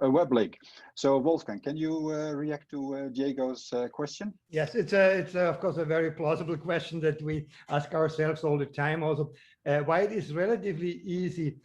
a web link. So Wolfgang, can you react to Diego's question? Yes, it's of course a very plausible question that we ask ourselves all the time. Also, why it is relatively easy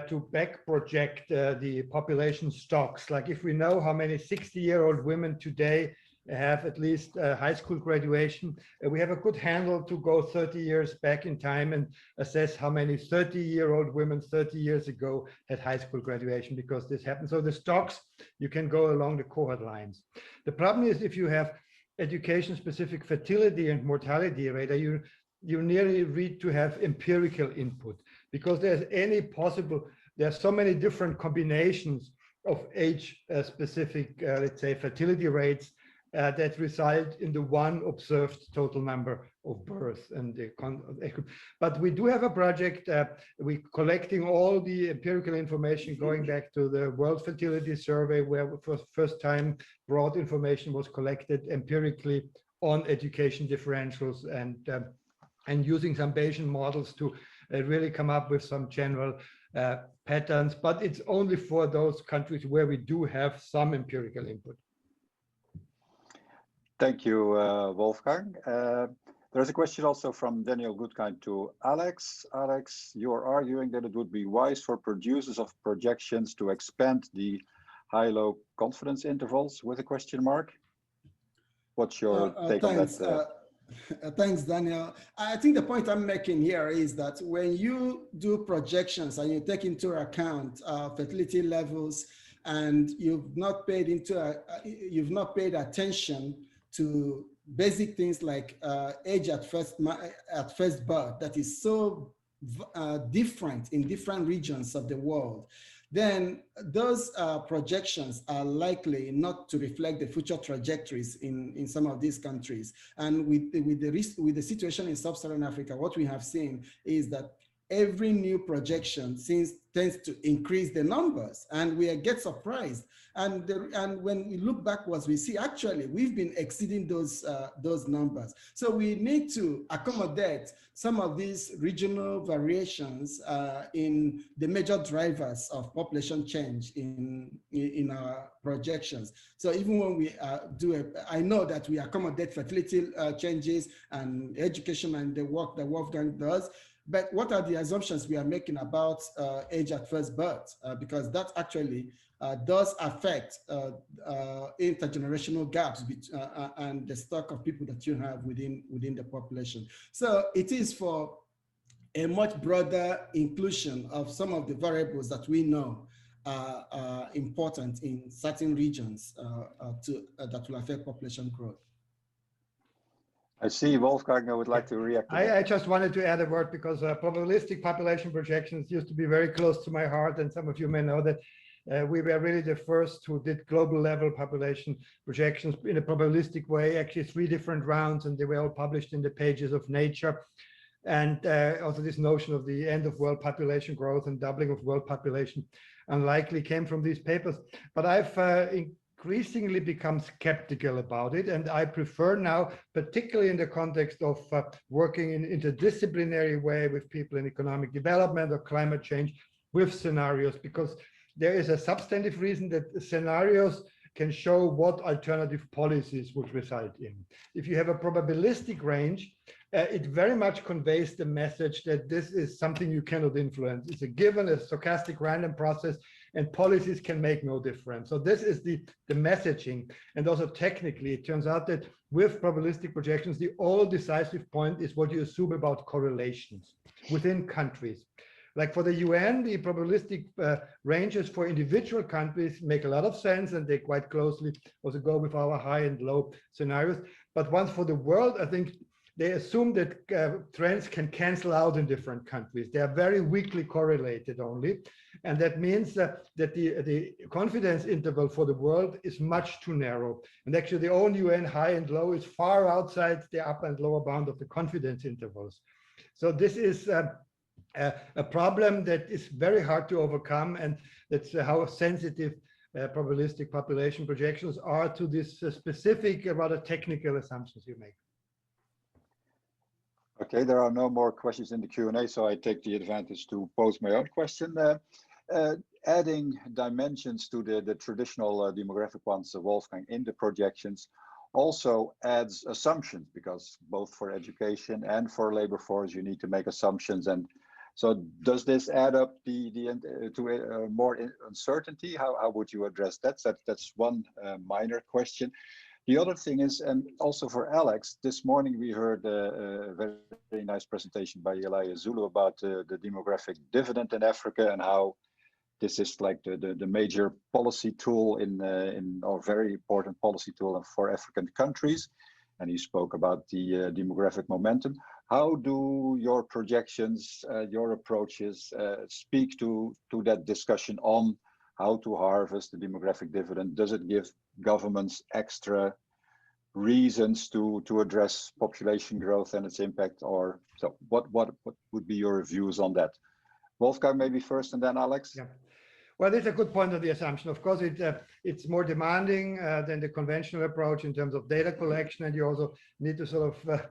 to back project the population stocks. Like if we know how many 60-year-old women today have at least high school graduation, we have a good handle to go 30 years back in time and assess how many 30-year-old women 30 years ago had high school graduation, because this happened. So the stocks, you can go along the cohort lines. The problem is if you have education-specific fertility and mortality rate, you nearly need to have empirical input, because there's so many different combinations of age-specific, let's say, fertility rates that result in the one observed total number of births. But we do have a project. We're collecting all the empirical information going back to the World Fertility Survey, where for the first time broad information was collected empirically on education differentials, and using some Bayesian models to really come up with some general patterns. But it's only for those countries where we do have some empirical input. Thank you, Wolfgang. There's a question also from Daniel Goodkind to Alex. Alex, you are arguing that it would be wise for producers of projections to expand the high-low confidence intervals with a question mark. What's your take on that? Thanks, Daniel. I think the point I'm making here is that when you do projections and you take into account fertility levels, and you've not paid attention to basic things like age at first birth, that is so different in different regions of the world, then those projections are likely not to reflect the future trajectories in some of these countries. And with the situation in Sub-Saharan Africa, what we have seen is that every new projection tends to increase the numbers, and we get surprised. And when we look backwards, we see actually we've been exceeding those numbers. So we need to accommodate some of these regional variations in the major drivers of population change in our projections. So even when we I know that we accommodate fertility changes and education and the work that Wolfgang does. But what are the assumptions we are making about age at first birth? Because that actually does affect intergenerational gaps and the stock of people that you have within the population. So it is for a much broader inclusion of some of the variables that we know are important in certain regions that will affect population growth. I see Wolfgang, I would like to react to I just wanted to add a word, because probabilistic population projections used to be very close to my heart, and some of you may know that we were really the first who did global level population projections in a probabilistic way, actually 3 different rounds, and they were all published in the pages of Nature. And also this notion of the end of world population growth and doubling of world population unlikely came from these papers. But I've increasingly become skeptical about it, and I prefer now, particularly in the context of working in interdisciplinary way with people in economic development or climate change, with scenarios, because there is a substantive reason that scenarios can show what alternative policies would result in. If you have a probabilistic range, it very much conveys the message that this is something you cannot influence. It's a given, a stochastic random process, and policies can make no difference. So this is the messaging. And also technically, it turns out that with probabilistic projections, the all decisive point is what you assume about correlations within countries. Like for the UN, the probabilistic ranges for individual countries make a lot of sense, and they quite closely also go with our high and low scenarios. But once for the world, I think they assume that trends can cancel out in different countries. They are very weakly correlated only. And that means that the confidence interval for the world is much too narrow. And actually the own UN high and low is far outside the upper and lower bound of the confidence intervals. So this is a problem that is very hard to overcome. And that's how sensitive probabilistic population projections are to this specific, rather technical assumptions you make. Okay, there are no more questions in the Q&A, so I take the advantage to pose my own question. Adding dimensions to the traditional demographic ones, Wolfgang, in the projections also adds assumptions, because both for education and for labor force, you need to make assumptions. And so does this add up to more uncertainty? How would you address that? That's one minor question. The other thing is, and also for Alex, this morning we heard a very nice presentation by Elia Zulu about the demographic dividend in Africa, and how this is like the major policy tool or very important policy tool for African countries. And he spoke about the demographic momentum. How do your projections, your approaches speak to that discussion on how to harvest the demographic dividend? Does it give governments extra reasons to address population growth and its impact? Or so what would be your views on that? Wolfgang, maybe first, and then Alex. Yeah. Well, it's a good point of the assumption. Of course, it's more demanding than the conventional approach in terms of data collection, and you also need to sort of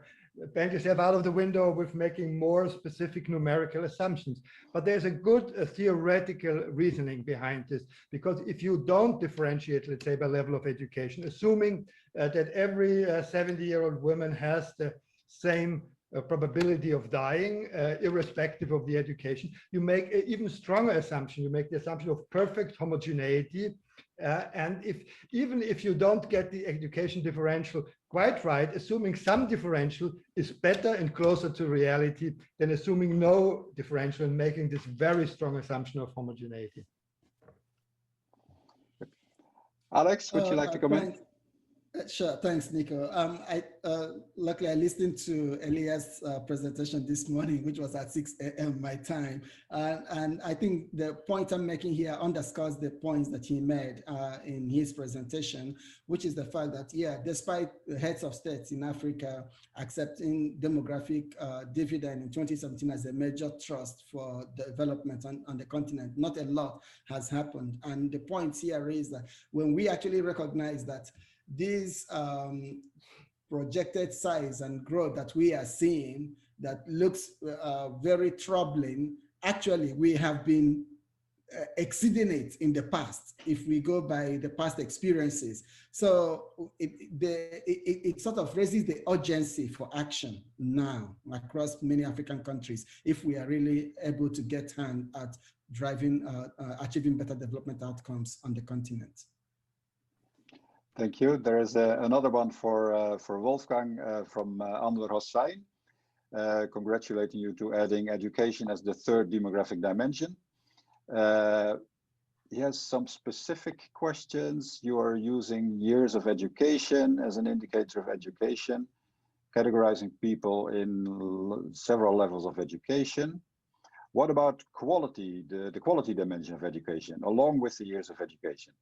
bend yourself out of the window with making more specific numerical assumptions. But there's a good theoretical reasoning behind this, because if you don't differentiate, let's say, by level of education, assuming that every 70-year-old woman has the same probability of dying, irrespective of the education, you make an even stronger assumption. You make the assumption of perfect homogeneity. And even if you don't get the education differential quite right, assuming some differential is better and closer to reality than assuming no differential and making this very strong assumption of homogeneity. Alex, would you like to comment? Sure, thanks, Nico. Luckily, I listened to Elias' presentation this morning, which was at 6 a.m. my time. And I think the point I'm making here underscores the points that he made in his presentation, which is the fact that, yeah, despite the heads of states in Africa accepting demographic dividend in 2017 as a major thrust for development on the continent, not a lot has happened. And the point here is that when we actually recognize that this projected size and growth that we are seeing that looks very troubling, actually we have been exceeding it in the past if we go by the past experiences. So it sort of raises the urgency for action now across many African countries if we are really able to get hand at driving, achieving better development outcomes on the continent. Thank you. There is another one for Wolfgang from Anwar Hossain, congratulating you to adding education as the third demographic dimension. He has some specific questions. You are using years of education as an indicator of education, categorizing people in several levels of education. What about quality, the quality dimension of education, along with the years of education?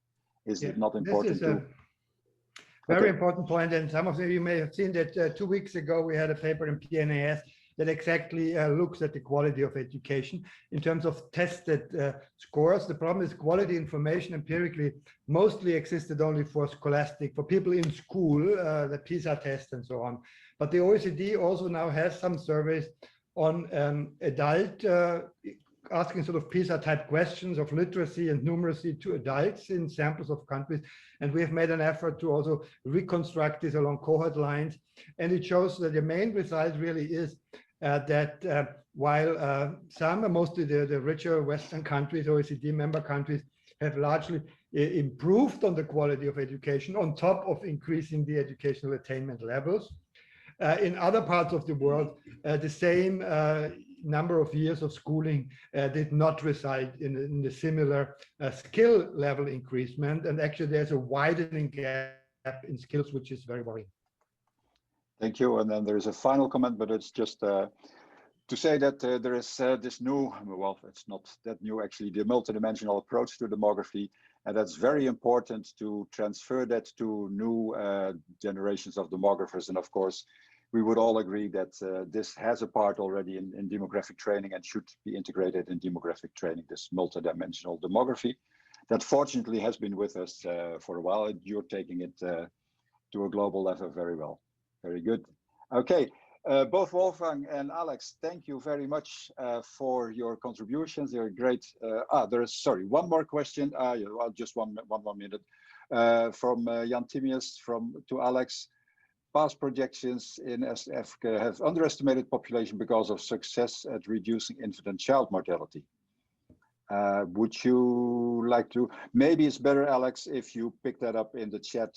Is it not important to... Very important point, and some of you may have seen that 2 weeks ago we had a paper in PNAS that exactly looks at the quality of education in terms of tested scores. The problem is quality information empirically mostly existed only for scholastic, for people in school, the PISA test and so on. But the OECD also now has some surveys on adult asking sort of PISA type questions of literacy and numeracy to adults in samples of countries. And we have made an effort to also reconstruct this along cohort lines. And it shows that the main result really is that while some, mostly the richer Western countries, OECD member countries, have largely improved on the quality of education on top of increasing the educational attainment levels. In other parts of the world, the same number of years of schooling did not result in the similar skill level increasement. And actually, there's a widening gap in skills, which is very worrying. Thank you. And then there's a final comment, but it's just to say that there is this new, well, it's not that new actually, the multidimensional approach to demography. And that's very important to transfer that to new generations of demographers. And of course, we would all agree that this has a part already in demographic training and should be integrated in demographic training, this multidimensional demography that fortunately has been with us for a while. You're taking it to a global level very well. Very good. Okay, both Wolfgang and Alex, thank you very much for your contributions. They're great. There's, sorry, one more question. Just one more minute. From Jan Timius to Alex. Past projections in Africa have underestimated population because of success at reducing infant and child mortality. Would you like to, maybe it's better, Alex, if you pick that up in the chat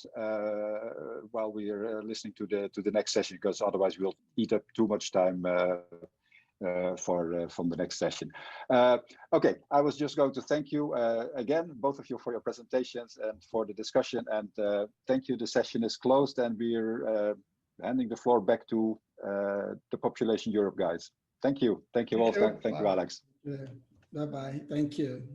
while we are listening to the next session, because otherwise we'll eat up too much time from the next session. Okay, I was just going to thank you again, both of you, for your presentations and for the discussion, and thank you. The session is closed, and we're handing the floor back to the Population Europe guys. Thank you. Thank you, Wolfgang. Thank you, Alex. Yeah. Bye-bye. Thank you.